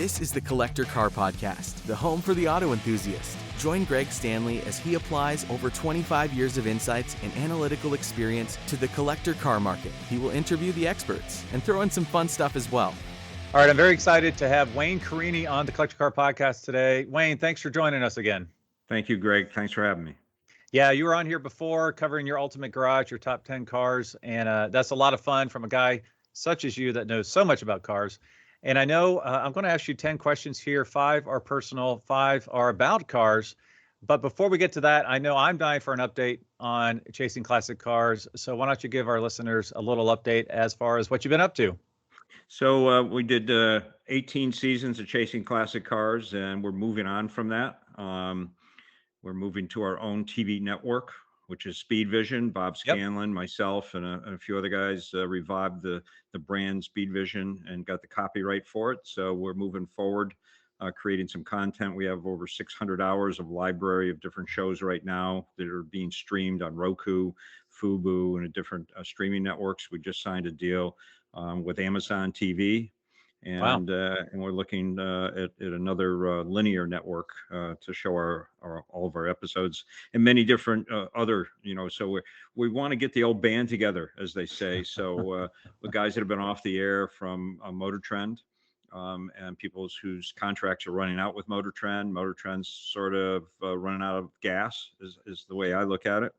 This is the Collector Car Podcast, the home for the auto enthusiast. Join Greg Stanley as he applies over 25 years of insights and analytical experience to the collector car market. He will interview the experts and throw in some fun stuff as well. All right, I'm very excited to have Wayne Carini on the Collector Car Podcast today. Wayne, thanks for joining us again. Thank you, Greg. Thanks for having me. Yeah, you were on here before covering your ultimate garage, your top 10 cars, and that's a lot of fun from a guy such as you that knows so much about cars. And I know I'm going to ask you 10 questions here. 5 are personal, 5 are about cars. But before we get to that, I know I'm dying for an update on chasing classic cars. So why don't you give our listeners a little update as far as what you've been up to? So we did 18 seasons of chasing classic cars, and we're moving on from that. We're moving to our own TV network, which is Speed Vision. Bob Scanlon, myself, and a few other guys revived the brand Speed Vision and got the copyright for it. So we're moving forward, creating some content. We have over 600 hours of library of different shows right now that are being streamed on Roku, Fubo, and different streaming networks. We just signed a deal with Amazon TV. And and we're looking at another linear network to show all of our episodes and many different other, so we want to get the old band together, as they say. So the guys that have been off the air from Motor Trend and people whose contracts are running out with Motor Trend. Motor Trend's sort of running out of gas is the way I look at it.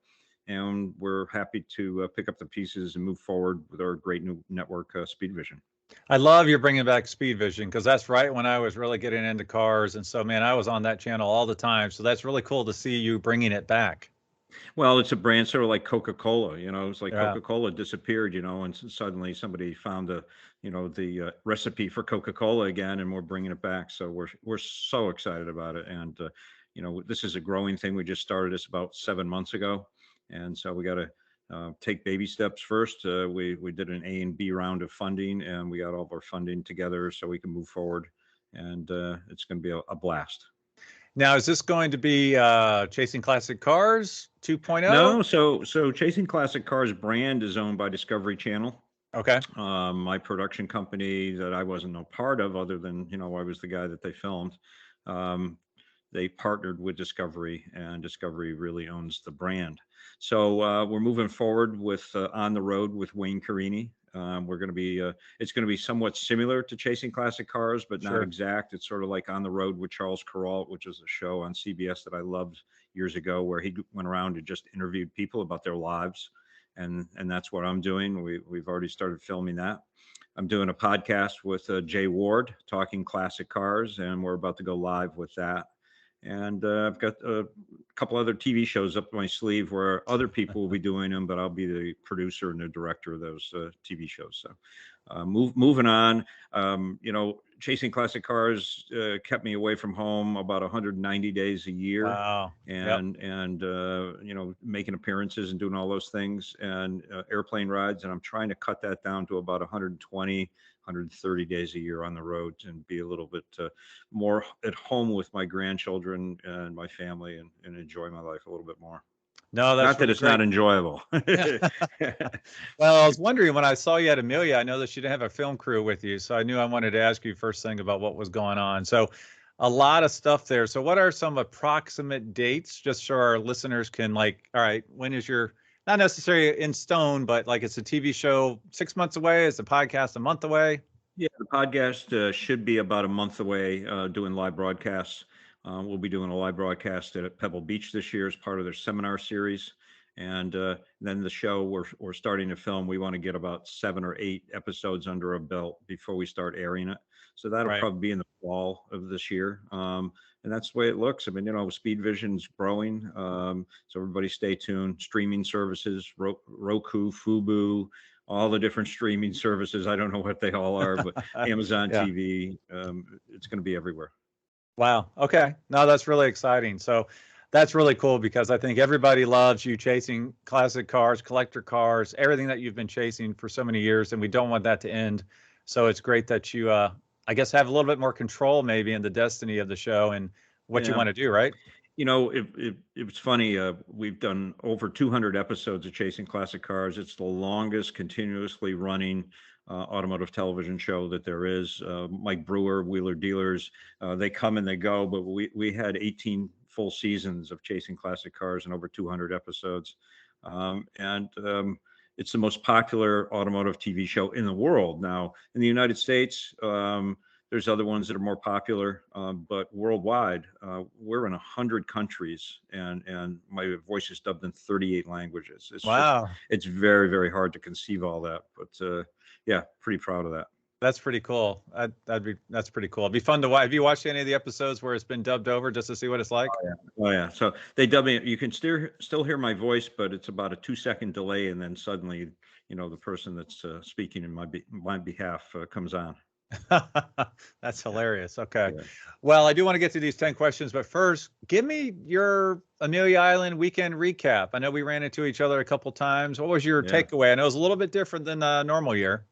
And we're happy to pick up the pieces and move forward with our great new network, Speed Vision. I love you're bringing back Speed Vision because that's right when I was really getting into cars. And so, man, I was on that channel all the time. So that's really cool to see you bringing it back. Well, it's a brand sort of like Coca-Cola, it's like Coca-Cola disappeared, and suddenly somebody found the recipe for Coca-Cola again, and we're bringing it back. So we're so excited about it. And, this is a growing thing. We just started this about 7 months ago. And so we got to take baby steps first. We did an A and B round of funding, and we got all of our funding together so we can move forward. And it's going to be a blast. Now, is this going to be Chasing Classic Cars 2.0? No, so Chasing Classic Cars brand is owned by Discovery Channel. Okay. My production company that I wasn't no part of, other than I was the guy that they filmed. They partnered with Discovery, and Discovery really owns the brand. So we're moving forward with On the Road with Wayne Carini. We're going to be, it's going to be somewhat similar to Chasing Classic Cars, but not exact. It's sort of like On the Road with Charles Kuralt, which is a show on CBS that I loved years ago, where he went around and just interviewed people about their lives. And that's what I'm doing. We've already started filming that. I'm doing a podcast with Jay Ward, talking classic cars, and we're about to go live with that. And I've got a couple other TV shows up my sleeve where other people will be doing them, but I'll be the producer and the director of those TV shows. So moving on, Chasing Classic Cars kept me away from home about 190 days a year. Wow. And making appearances and doing all those things and airplane rides. And I'm trying to cut that down to about 120, 130 days a year on the road and be a little bit more at home with my grandchildren and my family and enjoy my life a little bit more. No, that's not that it's not enjoyable. Well, I was wondering when I saw you at Amelia, I know that you didn't have a film crew with you. So I knew I wanted to ask you first thing about what was going on. So a lot of stuff there. So what are some approximate dates just so our listeners can all right, when is your, not necessarily in stone, but like it's a TV show 6 months away? Is the podcast a month away? Yeah, the podcast should be about a month away doing live broadcasts. We'll be doing a live broadcast at Pebble Beach this year as part of their seminar series. And then the show we're starting to film, we want to get about 7 or 8 episodes under a belt before we start airing it. So that'll probably be in the fall of this year. And that's the way it looks. I mean, Speed Vision's growing. So everybody stay tuned. Streaming services, Roku, Fubo, all the different streaming services. I don't know what they all are, but Amazon TV, it's going to be everywhere. Wow. Okay. No, that's really exciting. So that's really cool because I think everybody loves you chasing classic cars, collector cars, everything that you've been chasing for so many years, and we don't want that to end. So it's great that you, I guess, have a little bit more control maybe in the destiny of the show and what you want to do, right? It was funny. We've done over 200 episodes of Chasing Classic Cars. It's the longest continuously running automotive television show that there is. Mike Brewer, Wheeler Dealers, they come and they go, but we had 18 full seasons of Chasing Classic Cars and over 200 episodes. And it's the most popular automotive TV show in the world. Now, in the United States, there's other ones that are more popular, but worldwide, we're in 100 countries, and my voice is dubbed in 38 languages. Wow. It's very, very hard to conceive all that, but yeah, pretty proud of that. That's pretty cool. That's pretty cool. It'd be fun to watch. Have you watched any of the episodes where it's been dubbed over just to see what it's like? Oh yeah. So they dub me. You can still hear my voice, but it's about a 2-second delay, and then suddenly, the person that's speaking in my behalf comes on. That's hilarious. Okay. Yeah. Well, I do want to get to these 10 questions, but first, give me your Amelia Island weekend recap. I know we ran into each other a couple times. What was your takeaway? I know it was a little bit different than a normal year.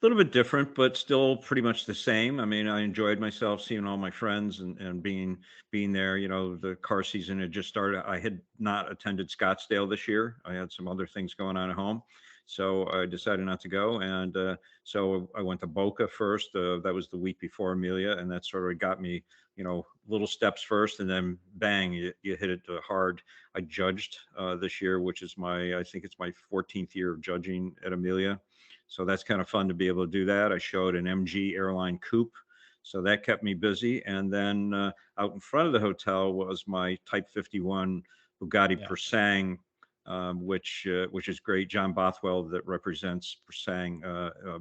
A little bit different, but still pretty much the same. I mean, I enjoyed myself seeing all my friends and being there. The car season had just started. I had not attended Scottsdale this year. I had some other things going on at home. So I decided not to go. And so I went to Boca first. That was the week before Amelia. And that sort of got me, little steps first. And then bang, you hit it hard. I judged this year, which is I think it's my 14th year of judging at Amelia. So that's kind of fun to be able to do that. I showed an MG airline coupe. So that kept me busy. And then out in front of the hotel was my Type 51 Bugatti Persang, which is great. John Bothwell, that represents Persang,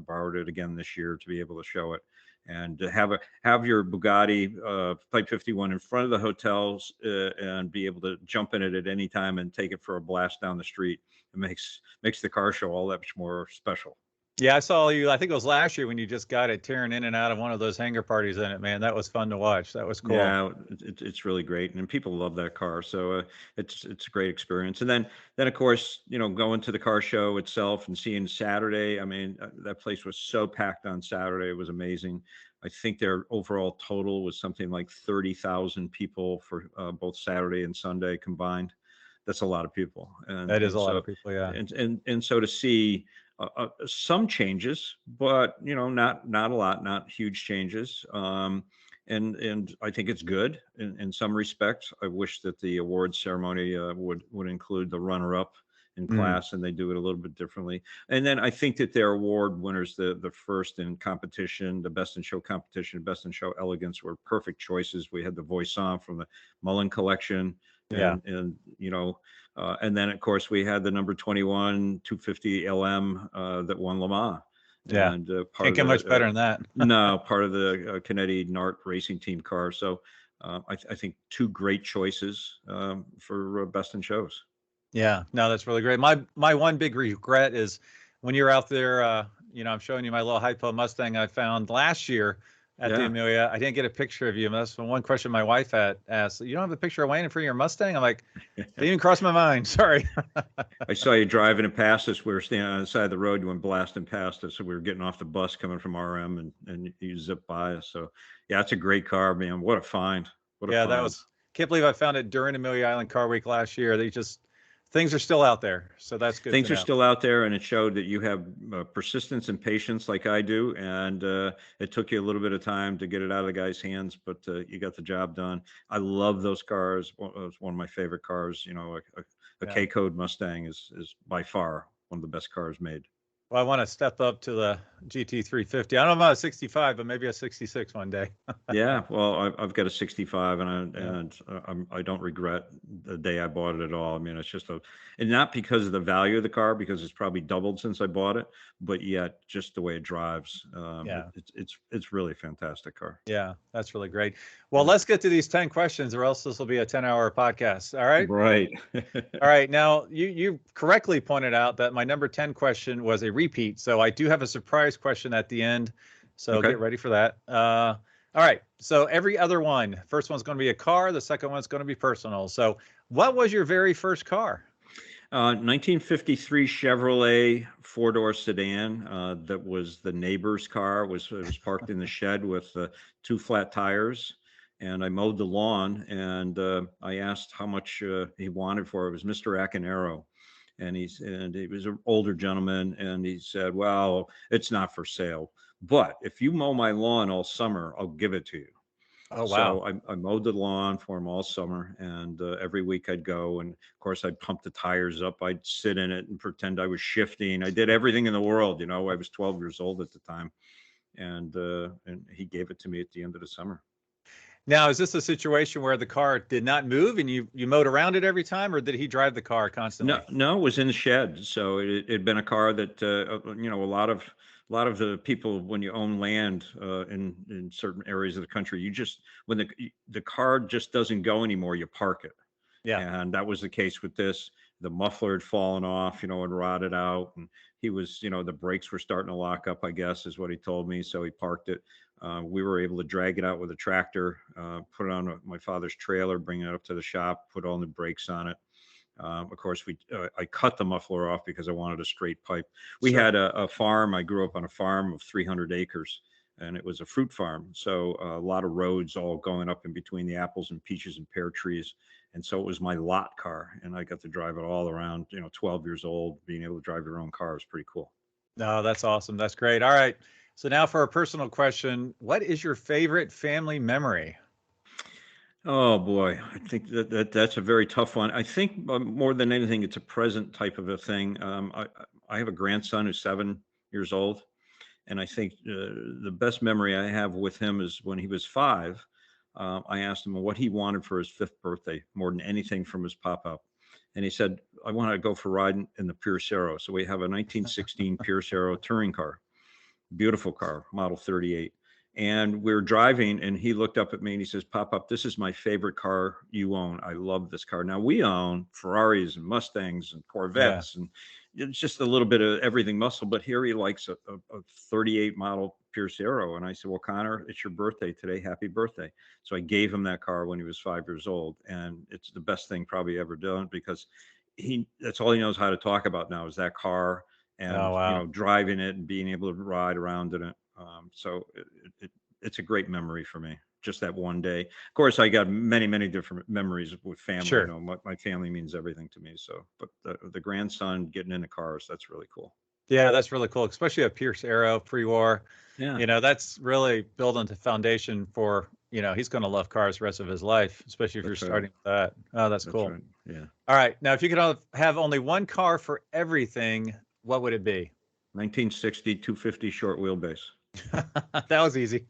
borrowed it again this year to be able to show it. And to have your Bugatti Type 51 in front of the hotels and be able to jump in it at any time and take it for a blast down the street, it makes the car show all that much more special. Yeah, I saw you. I think it was last year when you just got it tearing in and out of one of those hangar parties in it, man. That was fun to watch. That was cool. Yeah, it's really great, and people love that car. So it's a great experience. And then of course, going to the car show itself and seeing Saturday. I mean, that place was so packed on Saturday. It was amazing. I think their overall total was something like 30,000 people for both Saturday and Sunday combined. That's a lot of people. And that is a lot of people, yeah. And so to see some changes, but not a lot, not huge changes. And I think it's good in some respects. I wish that the awards ceremony would include the runner-up in class, and they do it a little bit differently. And then I think that their award winners, the first in competition, the best in show competition, best in show elegance, were perfect choices. We had the Voisin from the Mullen collection. And then of course we had the number 21 250 LM that won Le Mans. Yeah, and can't get much better than that. No, part of the Kennedy Nart racing team car. So I think two great choices for best in shows. Yeah, no, that's really great. My one big regret is when you're out there, I'm showing you my little hypo Mustang I found last year at the Amelia. I didn't get a picture of you. That's one question my wife had asked. You don't have a picture of Wayne in front of your Mustang? I'm like, didn't even cross my mind. Sorry. I saw you driving and past us. We were standing on the side of the road. You went blasting past us. So we were getting off the bus coming from RM, and you zipped by us. So yeah, it's a great car, man. What a find. That was, can't believe I found it during Amelia Island Car Week last year. Things are still out there. So that's good. Things are still out there, and it showed that you have persistence and patience like I do. And it took you a little bit of time to get it out of the guy's hands, but you got the job done. I love those cars. It was one of my favorite cars. A K-Code Mustang is by far one of the best cars made. Well, I want to step up to the GT350. I don't know about a 65, but maybe a 66 one day. Yeah, well, I've got a 65, and I don't regret the day I bought it at all. I mean, it's just and not because of the value of the car, because it's probably doubled since I bought it, but yet just the way it drives. It's really a fantastic car. Yeah, that's really great. Well, let's get to these 10 questions, or else this will be a 10-hour podcast. All right. Right. All right. Now, you correctly pointed out that my number 10 question was a repeat. So I do have a surprise question at the end. So get ready for that. All right. So every other one, first one's going to be a car. The second one's going to be personal. So what was your very first car? 1953 Chevrolet four-door sedan. That was the neighbor's car. It was parked in the shed with two flat tires. and I mowed the lawn, and I asked how much he wanted for it. It was Mr. Acanero. And he was an older gentleman, and he said, "Well, it's not for sale, but if you mow my lawn all summer, I'll give it to you." Oh, wow. So I mowed the lawn for him all summer, and every week I'd go, and of course I'd pump the tires up. I'd sit in it and pretend I was shifting. I did everything in the world. I was 12 years old at the time, and he gave it to me at the end of the summer. Now, is this a situation where the car did not move and you mowed around it every time, or did he drive the car No, constantly? no, it was in the shed. So it'd been a car that a lot of the people, when you own land in certain areas of the country, you just when the car just doesn't go anymore, you park it. Yeah. And that was the case with this. The muffler had fallen off, and rotted out, and he was, the brakes were starting to lock up, I guess, is what he told me. So he parked it. We were able to drag it out with a tractor, put it on my father's trailer, bring it up to the shop, put all the brakes on it. Of course, I cut the muffler off because I wanted a straight pipe. We Sure. had a farm. I grew up on a farm of 300 acres, and it was a fruit farm. So a lot of roads all going up in between the apples and peaches and pear trees. And so it was my lot car, and I got to drive it all around. 12 years old, being able to drive your own car was pretty cool. No, that's awesome. That's great. All right. So now for a personal question, what is your favorite family memory? Oh boy, I think that's a very tough one. I think more than anything, it's a present type of a thing. I have a grandson who's 7 years old, and I think the best memory I have with him is when he was 5. I asked him what he wanted for his 5th birthday more than anything from his pop-up. And he said, "I want to go for a ride in the Pierce Arrow." So we have a 1916 Pierce Arrow touring car, beautiful car, model 38. And we're driving, and he looked up at me and he says, "Pop-up, this is my favorite car you own. I love this car." Now, we own Ferraris and Mustangs and Yeah. Corvettes, and it's just a little bit of everything muscle. But here he likes a 38 model Pierce Arrow. And I said, "Well, Connor, it's your birthday today. Happy birthday." So I gave him that car when he was 5 years old. And it's the best thing probably ever done, because that's all he knows how to talk about now is that car, Oh, and wow. driving it and being able to ride around in it. So it's a great memory for me. Just that one day. Of course, I got many, many different memories with family. Sure. My family means everything to me. So, but the grandson getting into cars, that's really cool. Yeah, that's really cool, especially a Pierce Arrow pre-war. Yeah, That's really building the foundation for, he's going to love cars the rest of his life, especially if you're that's right. starting with that. Oh, that's That's cool. right. Yeah. All right. Now, if you could have only one car for everything, what would it be? 1960 250 short wheelbase. That was easy.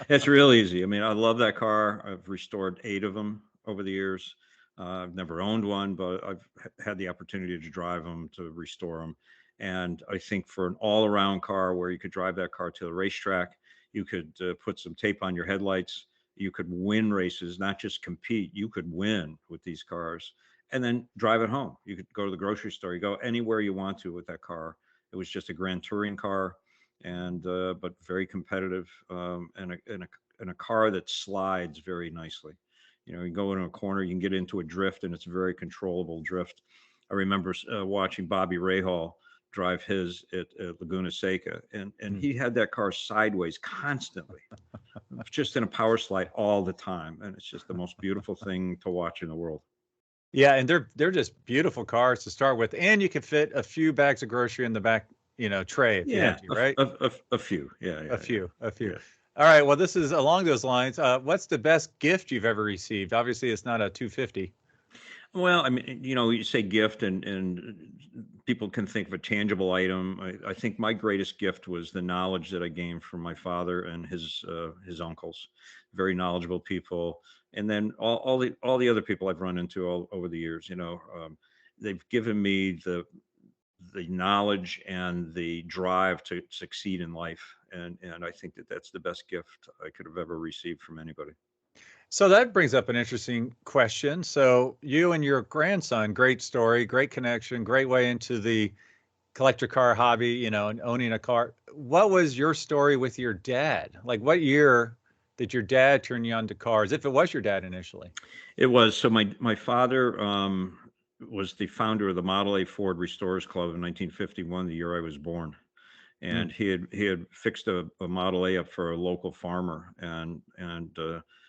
It's real easy. I mean, I love that car. I've restored 8 of them over the years. I've never owned one, but I've had the opportunity to drive them, to restore them. And I think for an all-around car where you could drive that car to the racetrack, you could put some tape on your headlights, you could win races, not just compete. You could win with these cars, and then drive it home. You could go to the grocery store. You go anywhere you want to with that car. It was just a grand touring car, and but very competitive, and a car that slides very nicely. You go in a corner, you can get into a drift, and it's a very controllable drift. I remember watching Bobby Rahal drive his at Laguna Seca, and Mm. he had that car sideways constantly, just in a power slide all the time, and it's just the most beautiful thing to watch in the world. Yeah, and they're just beautiful cars to start with, and you can fit a few bags of grocery in the back, tray if you had Yeah, to, right? a few. Yeah, A yeah, yeah, few, a few. yeah. All right. Well, this is along those lines. What's the best gift you've ever received? Obviously, it's not a 250. Well, I mean, you say gift, and people can think of a tangible item. I think my greatest gift was the knowledge that I gained from my father and his uncles, very knowledgeable people, and then all the other people I've run into all over the years. They've given me the knowledge and the drive to succeed in life, and I think that that's the best gift I could have ever received from anybody. So that brings up an interesting question. So you and your grandson, great story, great connection, great way into the collector car hobby, and owning a car. What was your story with your dad? Like, what year did your dad turn you on to cars, if it was your dad initially? It was. So my father was the founder of the Model A Ford Restorers Club in 1951, the year I was born. and he had fixed a Model A up for a local farmer, and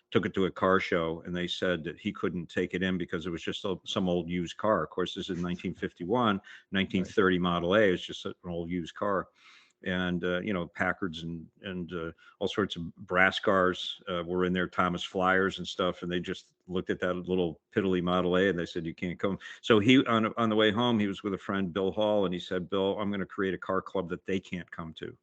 took it to a car show, and they said that he couldn't take it in because it was just some old used car. Of course, this is 1951, 1930 Model A is just an old used car. And Packards and all sorts of brass cars were in there, Thomas Flyers and stuff, and they just looked at that little piddly Model A and they said, you can't come. So he on the way home, he was with a friend, Bill Hall, and he said, Bill, I'm going to create a car club that they can't come to.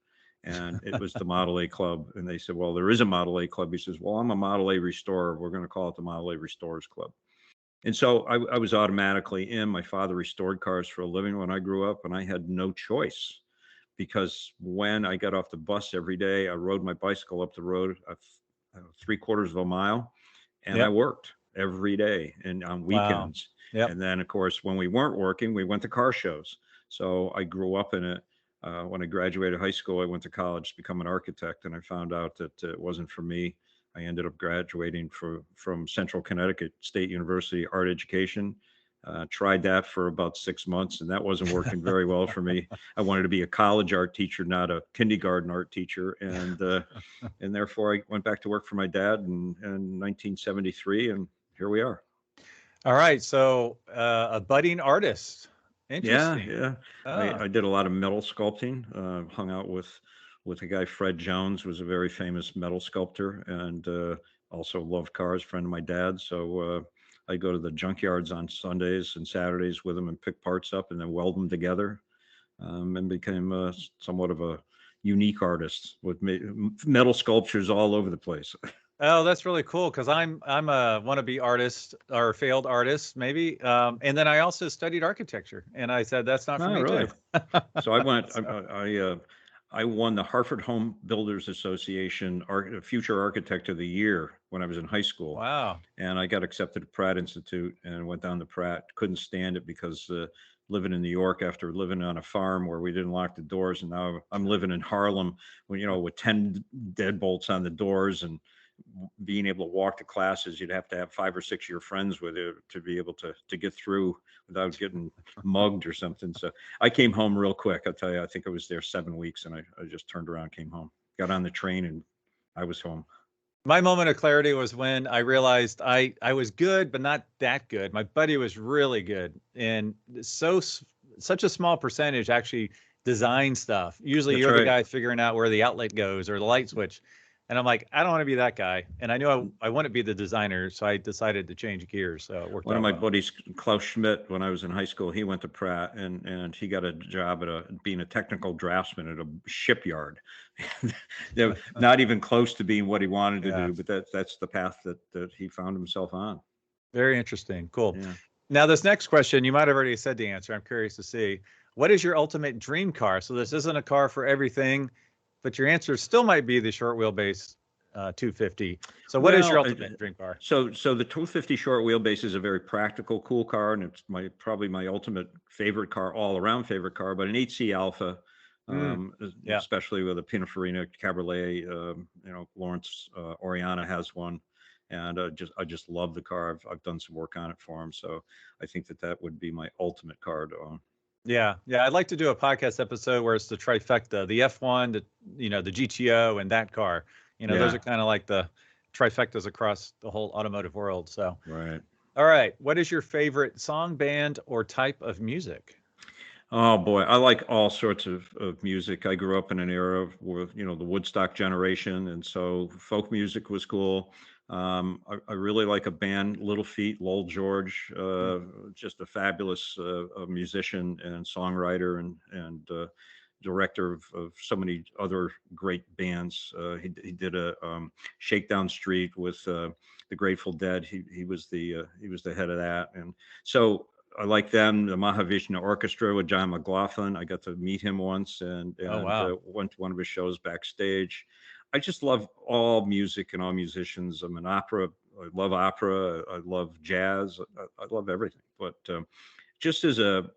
And it was the Model A Club. And they said, well, there is a Model A Club. He says, well, I'm a Model A restorer. We're going to call it the Model A Restorers Club. And so I was automatically in. My father restored cars for a living when I grew up, and I had no choice, because when I got off the bus every day, I rode my bicycle up the road 3/4 of a mile, and I worked every day and on weekends. Wow. Yep. And then, of course, when we weren't working, we went to car shows. So I grew up in it. When I graduated high school, I went to college to become an architect, and I found out that it wasn't for me. I ended up graduating from Central Connecticut State University Art Education. Tried that for about 6 months, and that wasn't working very well for me. I wanted to be a college art teacher, not a kindergarten art teacher, and therefore I went back to work for my dad in 1973, and here we are. All right, so a budding artist. Interesting. Yeah. I did a lot of metal sculpting. Hung out with a guy, Fred Jones, who was a very famous metal sculptor, and also loved cars, friend of my dad. So I go to the junkyards on Sundays and Saturdays with him and pick parts up and then weld them together, and became somewhat of a unique artist with metal sculptures all over the place. Oh, that's really cool, because I'm a wannabe artist, or failed artist maybe, and then I also studied architecture, and I said that's not for me really? too. So I went. I won the Hartford Home Builders Association Future Architect of the Year when I was in high school. Wow. And I got accepted to Pratt Institute and went down to Pratt. Couldn't stand it because living in New York after living on a farm where we didn't lock the doors, and now I'm living in Harlem with 10 deadbolts on the doors, and being able to walk to classes, you'd have to have 5 or 6 of your friends with you to be able to get through without getting mugged or something. So I came home real quick. I'll tell you, I think I was there 7 weeks, and I just turned around, came home, got on the train, and I was home. My moment of clarity was when I realized I was good, but not that good. My buddy was really good, and such a small percentage actually design stuff. Usually, That's you're the right. guy figuring out where the outlet goes or the light switch. And I'm like, I don't want to be that guy. And I knew I want to be the designer. So I decided to change gears. So it worked One of out my well. buddies, Klaus Schmidt, when I was in high school, he went to Pratt, and he got a job at being a technical draftsman at a shipyard. They're not even close to being what he wanted to do, but that's the path that he found himself on. Very interesting. Cool. Yeah. Now, this next question, you might have already said the answer. I'm curious to see. What is your ultimate dream car? So this isn't a car for everything, but your answer still might be the short wheelbase 250. So what is your ultimate dream car? So the 250 short wheelbase is a very practical, cool car, and it's probably my ultimate favorite car, all around favorite car. But an 8C Alpha, especially with a Pininfarina Cabriolet, Lawrence Oriana has one, and I just love the car. I've done some work on it for him, so I think that would be my ultimate car to own. Yeah. I'd like to do a podcast episode where it's the trifecta, the F1, the GTO, and that car. Those are kind of like the trifectas across the whole automotive world. So, right. All right. What is your favorite song, band, or type of music? Oh boy, I like all sorts of music. I grew up in an era where the Woodstock generation, and so folk music was cool. I really like a band, Little Feat, Lowell George, just a fabulous musician and songwriter and director of so many other great bands. He did a Shakedown Street with the Grateful Dead. He was the head of that, and so I like them. The Mahavishnu Orchestra with John McLaughlin. I got to meet him once and went to one of his shows backstage. I just love all music and all musicians. I'm an opera. I love opera. I love jazz. I love everything. But just as a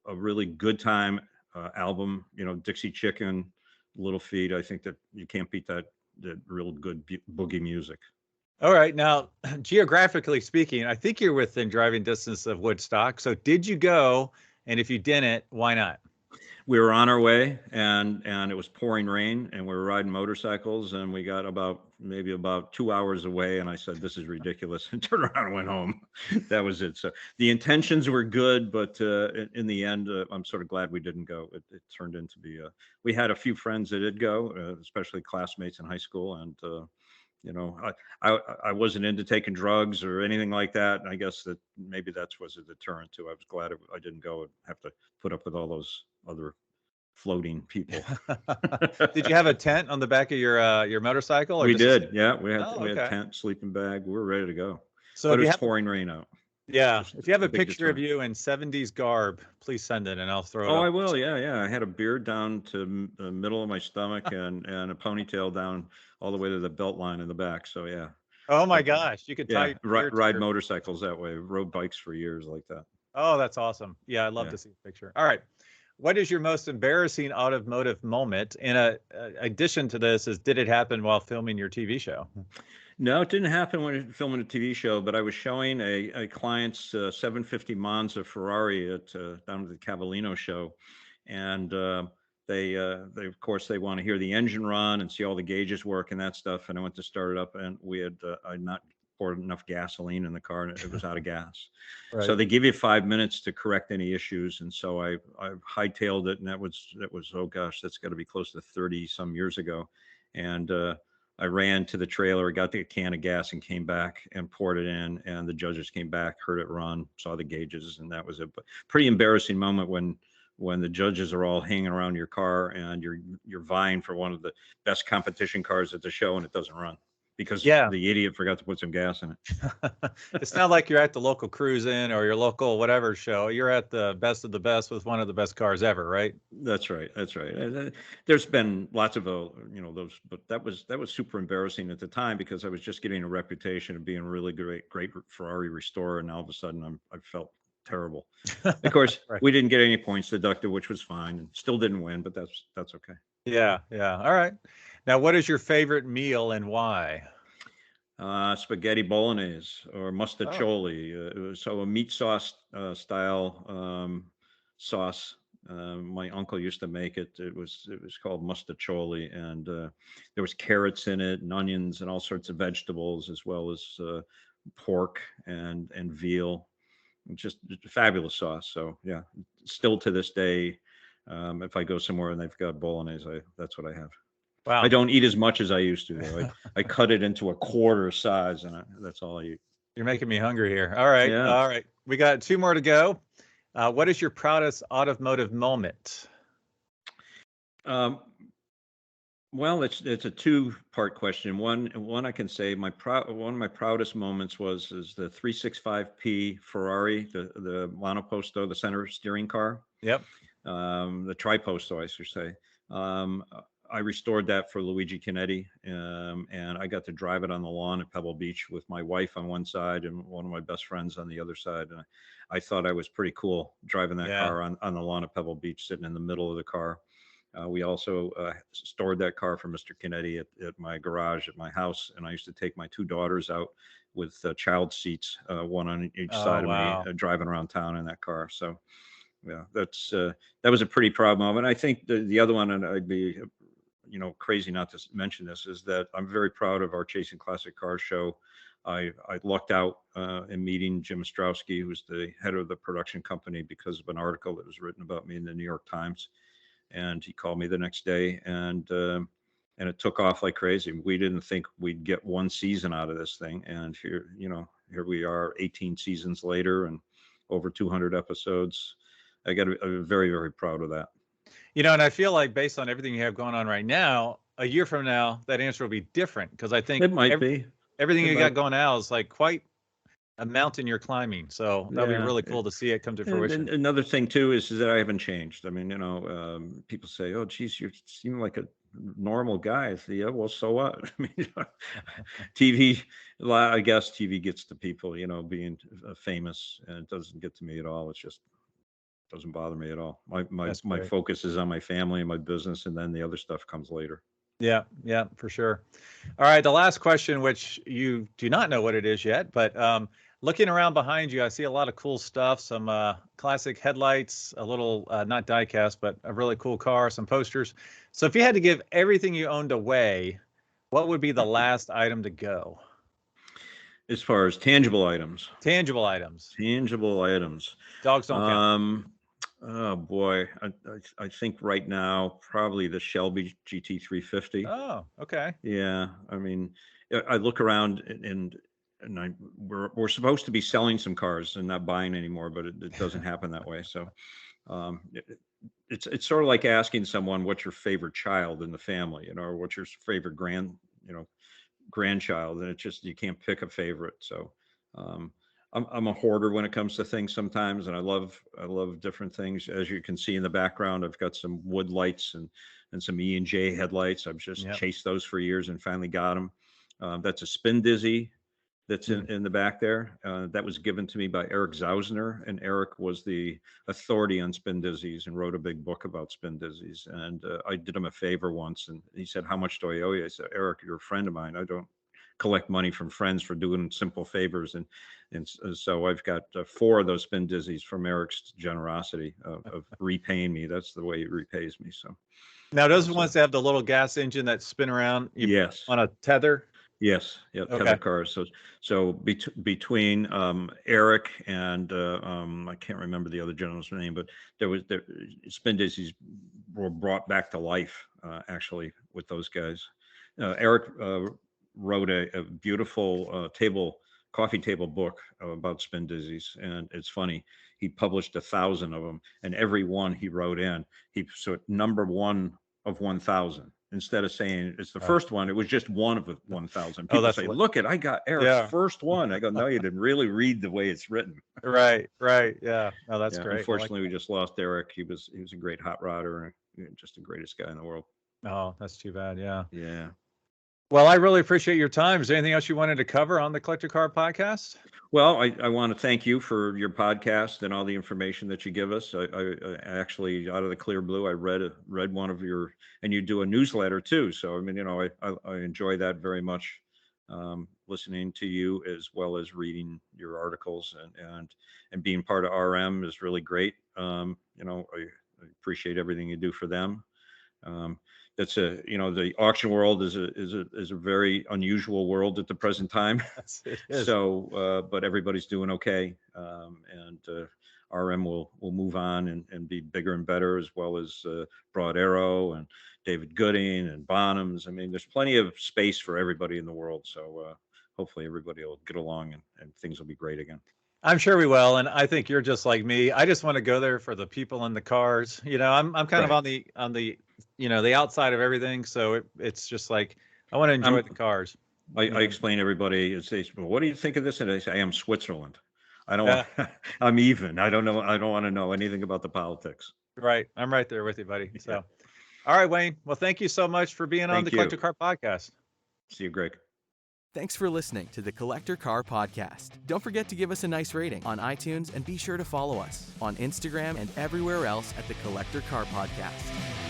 really good time album, Dixie Chicken, Little Feat, I think that you can't beat that real good boogie music. All right. Now, geographically speaking, I think you're within driving distance of Woodstock. So did you go? And if you didn't, why not? we were on our way, and it was pouring rain, and we were riding motorcycles, and we got maybe about 2 hours away, and I said, "This is ridiculous," and turned around and went home. That was it. So the intentions were good, but in the end, I'm sort of glad we didn't go. It turned into be we had a few friends that did go, especially classmates in high school, and I wasn't into taking drugs or anything like that. And I guess that maybe that was a deterrent too. I was glad I didn't go and have to put up with all those other floating people. Did you have a tent on the back of your motorcycle? Or We just did. Yeah, we had okay. tent, sleeping bag. We were ready to go. So But if it you was have pouring rain out. yeah, Just if you have a big picture of deterrent. you in 70s garb, please send it and I'll throw it Oh, up. I will. Yeah. I had a beard down to the middle of my stomach and a ponytail down all the way to the belt line in the back. So yeah. Oh my But gosh, you could tie yeah, your beard to ride your motorcycles that way. Rode bikes for years like that. Oh, that's awesome. Yeah, I'd love Yeah. to see a picture. All right. What is your most embarrassing automotive moment? And addition to this is, did it happen while filming your TV show? No, it didn't happen when filming a TV show, but I was showing a client's 750 Monza Ferrari at down at the Cavallino show, and they of course they want to hear the engine run and see all the gauges work and that stuff. And I went to start it up, and I'd not poured enough gasoline in the car, and it was out of gas. So Right. they give you 5 minutes to correct any issues, and so I hightailed it, and that was oh gosh, that's got to be close to 30 some years ago, and I ran to the trailer, got the can of gas, and came back and poured it in. And the judges came back, heard it run, saw the gauges, and that was it. But pretty embarrassing moment when the judges are all hanging around your car and you're vying for one of the best competition cars at the show, and it doesn't run because Yeah. the idiot forgot to put some gas in it. It's not like you're at the local cruise in or your local whatever show. You're at the best of the best with one of the best cars ever, right? That's right. That's right. There's been lots of those, but that was super embarrassing at the time because I was just getting a reputation of being a really great Ferrari restorer, and all of a sudden I felt terrible. Of course, Right. we didn't get any points deducted, which was fine, and still didn't win, but that's okay. Yeah, yeah. All right. Now, what is your favorite meal and why? Spaghetti bolognese or mustacholi. So a meat sauce style sauce. My uncle used to make it. It was called mustacholi, and there was carrots in it, and onions, and all sorts of vegetables, as well as pork and veal. Just a fabulous sauce. So yeah, still to this day, if I go somewhere and they've got bolognese, that's what I have. Wow. I don't eat as much as I used to, though. I cut it into a quarter size, and that's all I eat. You're making me hungry here. All right. Yeah. All right. We got 2 more to go. What is your proudest automotive moment? Well, it's a 2-part question. One I can say one of my proudest moments is the 365P Ferrari, the monoposto, the center steering car. Yep. The triposto, I should say. I restored that for Luigi Canetti, and I got to drive it on the lawn at Pebble Beach with my wife on one side and one of my best friends on the other side. And I thought I was pretty cool driving that car on the lawn at Pebble Beach, sitting in the middle of the car. We also stored that car for Mr. Canetti at my garage at my house, and I used to take my 2 daughters out with child seats, one on each side of me, driving around town in that car. So yeah, that was a pretty proud moment. I think the other one, and I'd be crazy not to mention this, is that I'm very proud of our Chasing Classic Cars show. I lucked out in meeting Jim Ostrowski, who's the head of the production company, because of an article that was written about me in the New York Times. And he called me the next day, and it took off like crazy. We didn't think we'd get 1 season out of this thing, and here we are, 18 seasons later, and over 200 episodes. I'm very, very proud of that. And I feel like based on everything you have going on right now, a year from now, that answer will be different, because I think it might be everything you got going now is like quite a mountain you're climbing. So that'll be really cool to see it come to fruition. And another thing too is that I haven't changed. I mean, people say, "Oh, geez, you seem like a normal guy." I say, "Yeah, well, so what?" I mean, TV. I guess TV gets to people, being famous, and it doesn't get to me at all. It's just doesn't bother me at all. My focus is on my family and my business, and then the other stuff comes later. Yeah, for sure. All right, the last question, which you do not know what it is yet, but Looking around behind you, I see a lot of cool stuff, some classic headlights, a little, not die-cast, but a really cool car, some posters. So if you had to give everything you owned away, what would be the last item to go? As far as tangible items, Tangible items. Dogs don't count. Oh boy, I think right now probably the Shelby GT350. Oh, okay. Yeah, I mean, I look around we're supposed to be selling some cars and not buying anymore, but it doesn't happen that way. So it's sort of like asking someone what's your favorite child in the family, or what's your favorite grandchild, and it's just you can't pick a favorite. So I'm a hoarder when it comes to things sometimes, and I love different things. As you can see in the background, I've got some wood lights and some E&J headlights. I've just chased those for years and finally got them. That's a Spin Dizzy that's in the back there. That was given to me by Eric Zausner, and Eric was the authority on Spin Dizzies and wrote a big book about Spin Dizzies. And I did him a favor once, and he said, "How much do I owe you?" I said, "Eric, you're a friend of mine. I don't collect money from friends for doing simple favors." And so I've got 4 of those Spin Dizzies from Eric's generosity of repaying me. That's the way he repays me. So now, those ones that have the little gas engine that spin around yes, on a tether? Yes, yeah, Okay. tether cars. So between Eric and I can't remember the other gentleman's name, but there Spin Dizzies were brought back to life actually with those guys. Eric wrote a beautiful coffee table book about Spin Dizzies, and it's funny. He published 1,000 of them, and every one he wrote in. So number 1 of 1,000. Instead of saying it's the first one, it was just 1 of 1,000. People say, "Look I got Eric's first one." I go, "No, you didn't really read the way it's written." Right. Yeah. Oh, that's great. Unfortunately, we just lost Eric. He was a great hot rodder and just the greatest guy in the world. Oh, that's too bad. Yeah. Yeah. Well, I really appreciate your time. Is there anything else you wanted to cover on the Collector Car podcast? Well, I want to thank you for your podcast and all the information that you give us. I actually, out of the clear blue, I read one of your, and you do a newsletter too. So I mean, I enjoy that very much, listening to you as well as reading your articles, and being part of RM is really great. I appreciate everything you do for them. That's the auction world is a very unusual world at the present time. Yes, it is. So, but everybody's doing okay, and RM will move on and be bigger and better, as well as Broad Arrow and David Gooding and Bonhams. I mean, there's plenty of space for everybody in the world. So hopefully everybody will get along and things will be great again. I'm sure we will, and I think you're just like me. I just want to go there for the people and the cars. I'm kind of on the the outside of everything. So it's just like I want to enjoy the cars. I explain to everybody. It says, "Well, what do you think of this?" And I say, "I am Switzerland. I don't want. I'm even. I don't know. I don't want to know anything about the politics." Right. I'm right there with you, buddy. So, all right, Wayne. Well, thank you so much for being on the Collector Car podcast. See you, Greg. Thanks for listening to the Collector Car Podcast. Don't forget to give us a nice rating on iTunes, and be sure to follow us on Instagram and everywhere else at the Collector Car Podcast.